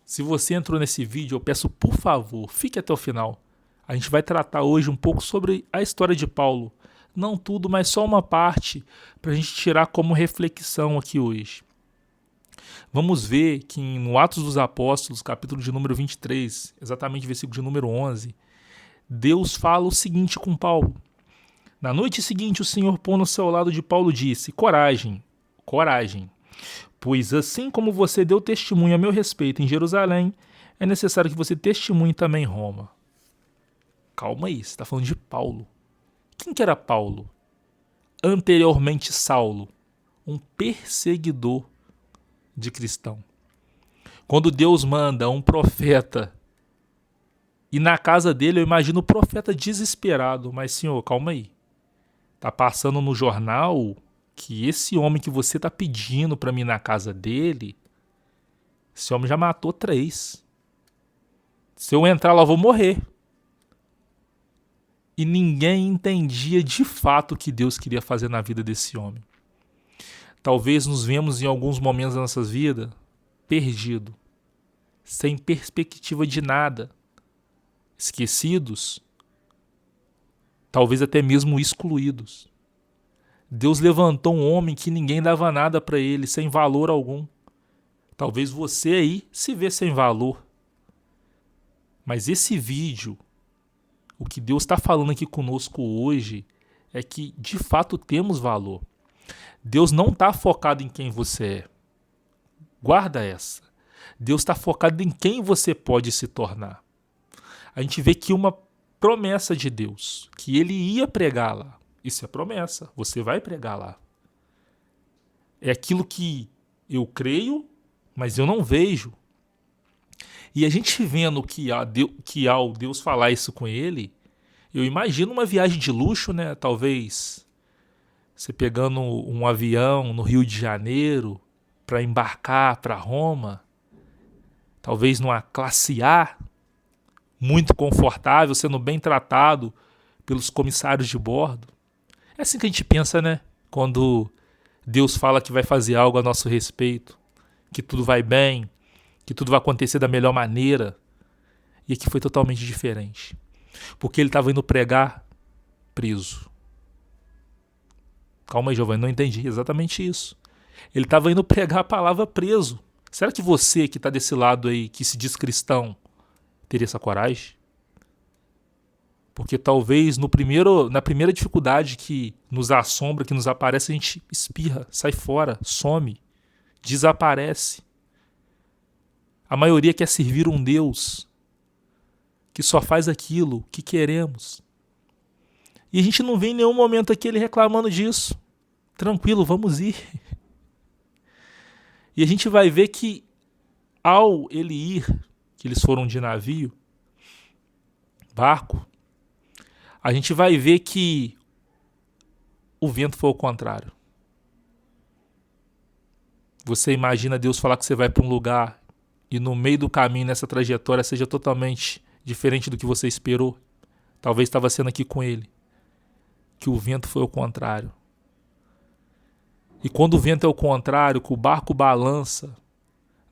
Se você entrou nesse vídeo, eu peço por favor, fique até o final. A gente vai tratar hoje um pouco sobre a história de Paulo. Não tudo, mas só uma parte para a gente tirar como reflexão aqui hoje. Vamos ver que no Atos dos Apóstolos, capítulo de número 23, exatamente versículo de número 11, Deus fala o seguinte com Paulo. Na noite seguinte, o Senhor, pondo ao seu lado de Paulo, disse: coragem, coragem, pois assim como você deu testemunho a meu respeito em Jerusalém, é necessário que você testemunhe também em Roma. Calma aí, você está falando de Paulo. Quem que era Paulo? Anteriormente Saulo, um perseguidor de cristão. Quando Deus manda um profeta, e na casa dele eu imagino o profeta desesperado, mas Senhor, calma aí. Tá passando no jornal que esse homem que você tá pedindo para mim na casa dele, esse homem já matou 3. Se eu entrar lá eu vou morrer. E ninguém entendia de fato o que Deus queria fazer na vida desse homem. Talvez nos vemos em alguns momentos da nossa vida perdido, sem perspectiva de nada, esquecidos, talvez até mesmo excluídos. Deus levantou um homem que ninguém dava nada para ele, sem valor algum. Talvez você aí se vê sem valor. Mas esse vídeo, o que Deus está falando aqui conosco hoje, é que de fato temos valor. Deus não está focado em quem você é. Guarda essa. Deus está focado em quem você pode se tornar. A gente vê que uma promessa de Deus, que ele ia pregar lá. Isso é promessa, você vai pregar lá. É aquilo que eu creio, mas eu não vejo. E a gente vendo que ao Deus falar isso com ele, eu imagino uma viagem de luxo, né? Talvez você pegando um avião no Rio de Janeiro para embarcar para Roma, talvez numa classe A, muito confortável, sendo bem tratado pelos comissários de bordo. É assim que a gente pensa, né? Quando Deus fala que vai fazer algo a nosso respeito, que tudo vai bem, que tudo vai acontecer da melhor maneira. E aqui foi totalmente diferente. Porque ele estava indo pregar preso. Calma aí, Giovanni, não entendi. Exatamente isso. Ele estava indo pregar a palavra preso. Será que você que está desse lado aí, que se diz cristão, teria essa coragem? Porque talvez na primeira dificuldade que nos assombra, que nos aparece, a gente espirra, sai fora, some, desaparece. A maioria quer servir um Deus que só faz aquilo que queremos. E a gente não vê em nenhum momento aqui ele reclamando disso. Tranquilo, vamos ir. E a gente vai ver que ao ele ir, que eles foram de navio, barco, a gente vai ver que o vento foi ao contrário. Você imagina Deus falar que você vai para um lugar e no meio do caminho, nessa trajetória, seja totalmente diferente do que você esperou. Talvez estava sendo aqui com ele. Que o vento foi ao contrário. E quando o vento é ao contrário, que o barco balança,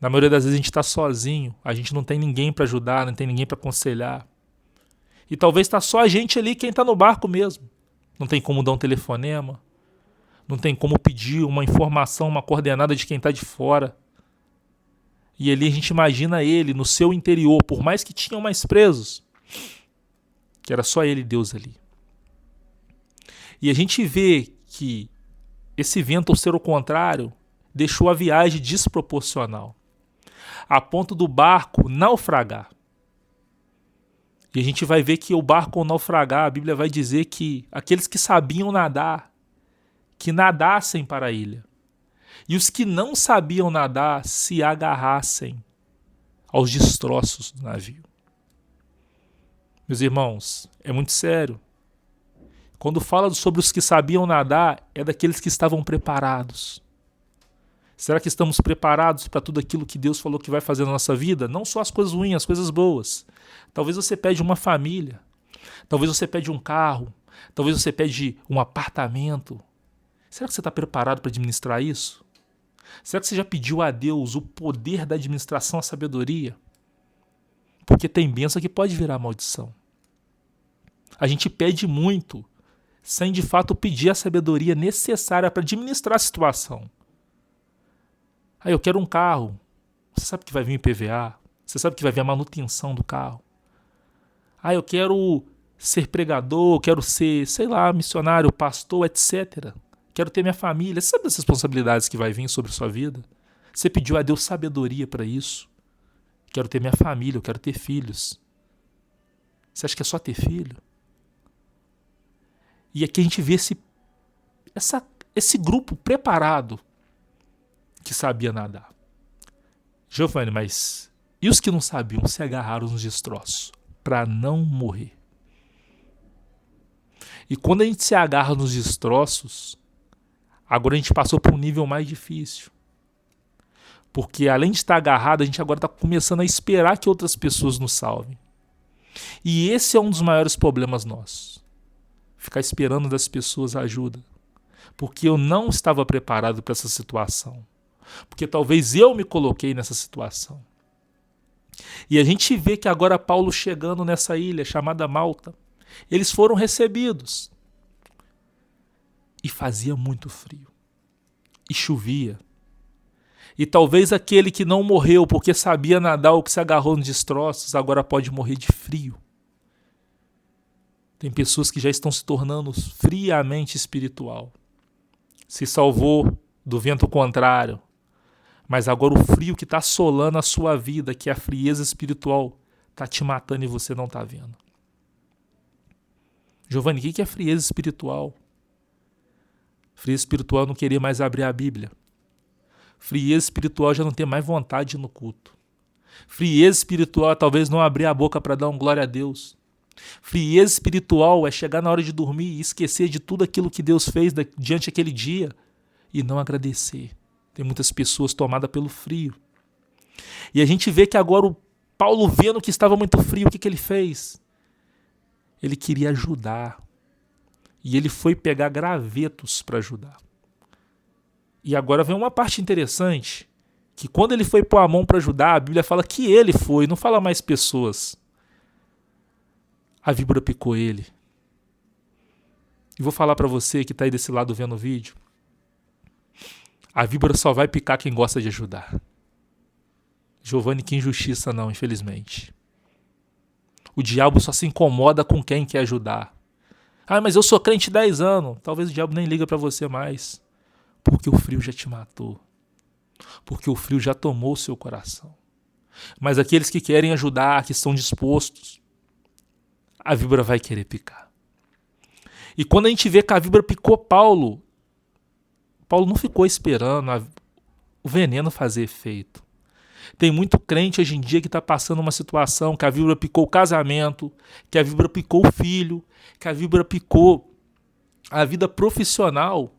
na maioria das vezes a gente está sozinho, a gente não tem ninguém para ajudar, não tem ninguém para aconselhar. E talvez está só a gente ali, quem está no barco mesmo. Não tem como dar um telefonema, não tem como pedir uma informação, uma coordenada de quem está de fora. E ali a gente imagina ele no seu interior, por mais que tinham mais presos, que era só ele e Deus ali. E a gente vê que esse vento, ao ser o contrário, deixou a viagem desproporcional, a ponto do barco naufragar. E a gente vai ver que o barco ao naufragar, a Bíblia vai dizer que aqueles que sabiam nadar, que nadassem para a ilha. E os que não sabiam nadar se agarrassem aos destroços do navio. Meus irmãos, é muito sério. Quando fala sobre os que sabiam nadar, é daqueles que estavam preparados. Será que estamos preparados para tudo aquilo que Deus falou que vai fazer na nossa vida? Não só as coisas ruins, as coisas boas. Talvez você pede uma família. Talvez você pede um carro. Talvez você pede um apartamento. Será que você está preparado para administrar isso? Será que você já pediu a Deus o poder da administração, a sabedoria? Porque tem bênção que pode virar maldição. A gente pede muito, sem de fato pedir a sabedoria necessária para administrar a situação. Eu quero um carro. Você sabe que vai vir IPVA? Você sabe que vai vir a manutenção do carro? Eu quero ser pregador, quero ser, missionário, pastor, etc. Quero ter minha família. Você sabe das responsabilidades que vai vir sobre a sua vida? Você pediu a Deus sabedoria para isso? Quero ter minha família, eu quero ter filhos. Você acha que é só ter filho? E aqui a gente vê esse grupo preparado que sabia nadar. Giovanni, mas e os que não sabiam se agarraram nos destroços para não morrer? E quando a gente se agarra nos destroços, agora a gente passou para um nível mais difícil. Porque além de estar agarrado, a gente agora está começando a esperar que outras pessoas nos salvem. E esse é um dos maiores problemas nossos. Ficar esperando das pessoas ajuda. Porque eu não estava preparado para essa situação. Porque talvez eu me coloquei nessa situação. E a gente vê que agora Paulo chegando nessa ilha chamada Malta, eles foram recebidos. E fazia muito frio. E chovia. E talvez aquele que não morreu porque sabia nadar ou que se agarrou nos destroços, agora pode morrer de frio. Tem pessoas que já estão se tornando friamente espiritual. Se salvou do vento contrário, mas agora o frio que está assolando a sua vida, que é a frieza espiritual, está te matando e você não está vendo. Giovanni, o que é frieza espiritual? Frieza espiritual é não querer mais abrir a Bíblia. Frieza espiritual é já não ter mais vontade no culto. Frieza espiritual é talvez não abrir a boca para dar um glória a Deus. Frieza espiritual é chegar na hora de dormir e esquecer de tudo aquilo que Deus fez diante daquele dia e não agradecer. Tem muitas pessoas tomadas pelo frio. E a gente vê que agora o Paulo, vendo que estava muito frio, o que ele fez? Ele queria ajudar. E ele foi pegar gravetos para ajudar. E agora vem uma parte interessante, que quando ele foi pôr a mão para ajudar, a Bíblia fala que ele foi, não fala mais pessoas. A víbora picou ele. E vou falar para você que está aí desse lado vendo o vídeo, a víbora só vai picar quem gosta de ajudar. Giovanni, que injustiça não, infelizmente. O diabo só se incomoda com quem quer ajudar. Mas eu sou crente 10 anos. Talvez o diabo nem liga para você mais. Porque o frio já te matou. Porque o frio já tomou o seu coração. Mas aqueles que querem ajudar, que estão dispostos, a víbora vai querer picar. E quando a gente vê que a víbora picou Paulo não ficou esperando o veneno fazer efeito. Tem muito crente hoje em dia que está passando uma situação que a víbora picou o casamento, que a víbora picou o filho, que a víbora picou a vida profissional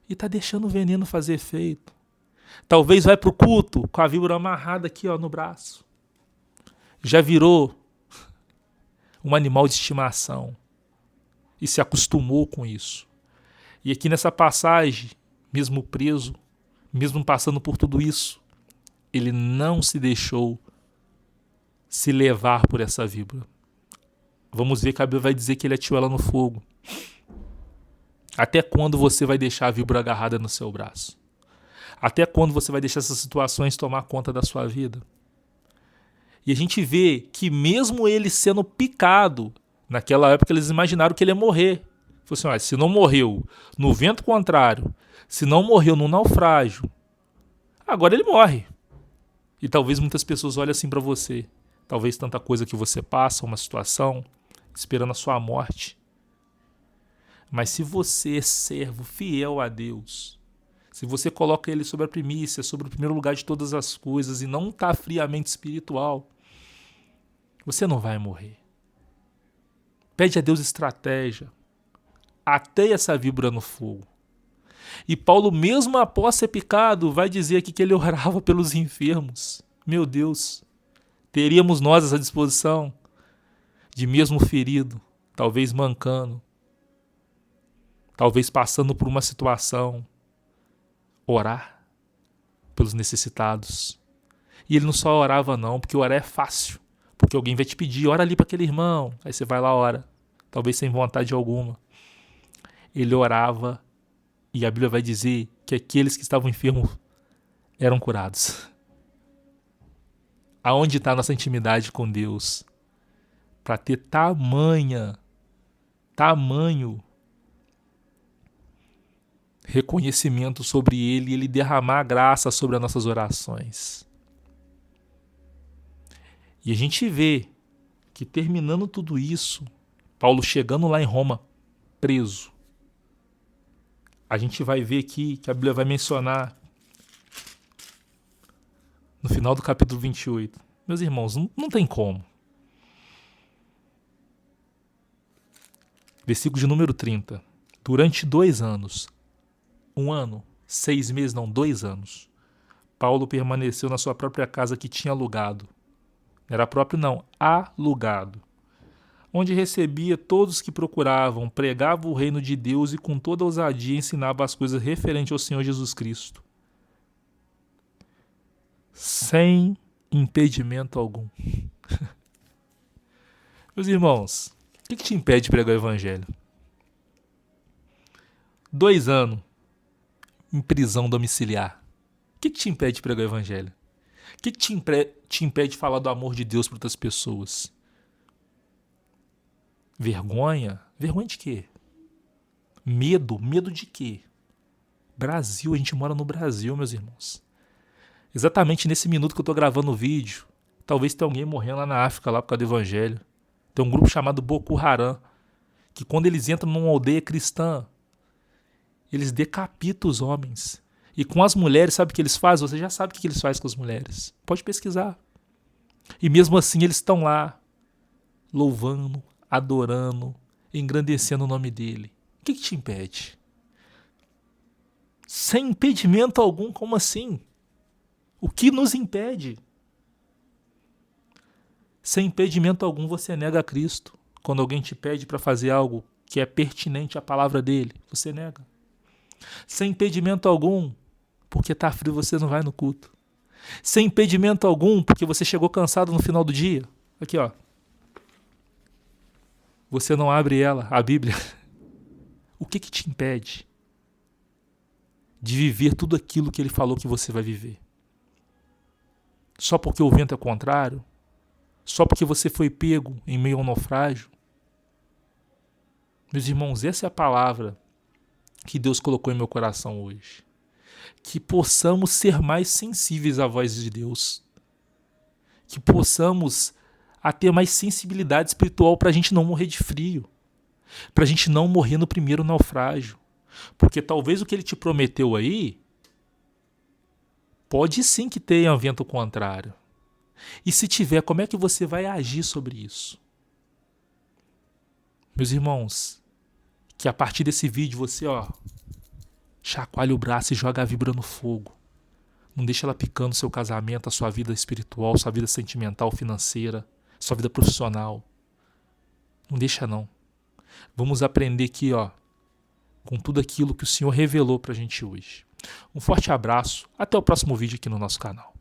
e está deixando o veneno fazer efeito. Talvez vai para o culto com a víbora amarrada aqui no braço. Já virou um animal de estimação e se acostumou com isso. E aqui nessa passagem, mesmo preso, mesmo passando por tudo isso, ele não se deixou se levar por essa víbora. Vamos ver que a Bíblia vai dizer que ele atirou ela no fogo. Até quando você vai deixar a víbora agarrada no seu braço? Até quando você vai deixar essas situações tomar conta da sua vida? E a gente vê que mesmo ele sendo picado, naquela época eles imaginaram que ele ia morrer. Falou assim, se não morreu no vento contrário, se não morreu no naufrágio, agora ele morre. E talvez muitas pessoas olhem assim para você. Talvez tanta coisa que você passa, uma situação, esperando a sua morte. Mas se você é servo fiel a Deus, se você coloca ele sobre a primícia, sobre o primeiro lugar de todas as coisas e não está friamente espiritual, você não vai morrer. Pede a Deus estratégia. Ateia essa víbora no fogo. E Paulo, mesmo após ser picado, vai dizer aqui que ele orava pelos enfermos. Meu Deus, teríamos nós essa disposição de mesmo ferido, talvez mancando, talvez passando por uma situação orar pelos necessitados. E ele não só orava não, porque orar é fácil. Porque alguém vai te pedir, ora ali para aquele irmão. Aí você vai lá, ora. Talvez sem vontade alguma. Ele orava e a Bíblia vai dizer que aqueles que estavam enfermos eram curados. Aonde está a nossa intimidade com Deus? Para ter tamanho reconhecimento sobre Ele e Ele derramar graça sobre as nossas orações. E a gente vê que terminando tudo isso, Paulo chegando lá em Roma, preso, a gente vai ver aqui que a Bíblia vai mencionar no final do capítulo 28. Meus irmãos, não tem como. Versículo de número 30. Durante 2 anos, 1 ano, 6 meses, não, 2 anos, Paulo permaneceu na sua própria casa que tinha alugado. Não era próprio não, alugado. Onde recebia todos os que procuravam, pregava o reino de Deus e com toda ousadia ensinava as coisas referentes ao Senhor Jesus Cristo. Sem impedimento algum. Meus irmãos, o que te impede de pregar o evangelho? 2 anos em prisão domiciliar. O que te impede de pregar o evangelho? O que te impede de falar do amor de Deus para outras pessoas? Vergonha? Vergonha de quê? Medo? Medo de quê? Brasil, a gente mora no Brasil, meus irmãos. Exatamente nesse minuto que eu estou gravando o vídeo, talvez tenha alguém morrendo lá na África, lá por causa do evangelho. Tem um grupo chamado Boko Haram, que quando eles entram numa aldeia cristã, eles decapitam os homens. E com as mulheres, sabe o que eles fazem? Você já sabe o que eles fazem com as mulheres. Pode pesquisar. E mesmo assim eles estão lá, louvando, adorando, engrandecendo o nome dele. O que te impede? Sem impedimento algum, como assim? O que nos impede? Sem impedimento algum você nega a Cristo. Quando alguém te pede para fazer algo que é pertinente à palavra dele, você nega. Sem impedimento algum, porque tá frio você não vai no culto. Sem impedimento algum, porque você chegou cansado no final do dia. Aqui, ó. Você não abre ela, a Bíblia. O que te impede de viver tudo aquilo que ele falou que você vai viver? Só porque o vento é contrário? Só porque você foi pego em meio ao naufrágio? Meus irmãos, essa é a palavra que Deus colocou em meu coração hoje. Que possamos ser mais sensíveis à voz de Deus. Que possamos a ter mais sensibilidade espiritual para a gente não morrer de frio. Para a gente não morrer no primeiro naufrágio. Porque talvez o que ele te prometeu aí pode sim que tenha vento contrário. E se tiver, como é que você vai agir sobre isso? Meus irmãos, que a partir desse vídeo você, chacoalha o braço e joga a vibra no fogo. Não deixa ela picando seu casamento, a sua vida espiritual, sua vida sentimental, financeira, sua vida profissional. Não deixa não. Vamos aprender aqui, com tudo aquilo que o Senhor revelou pra gente hoje. Um forte abraço, até o próximo vídeo aqui no nosso canal.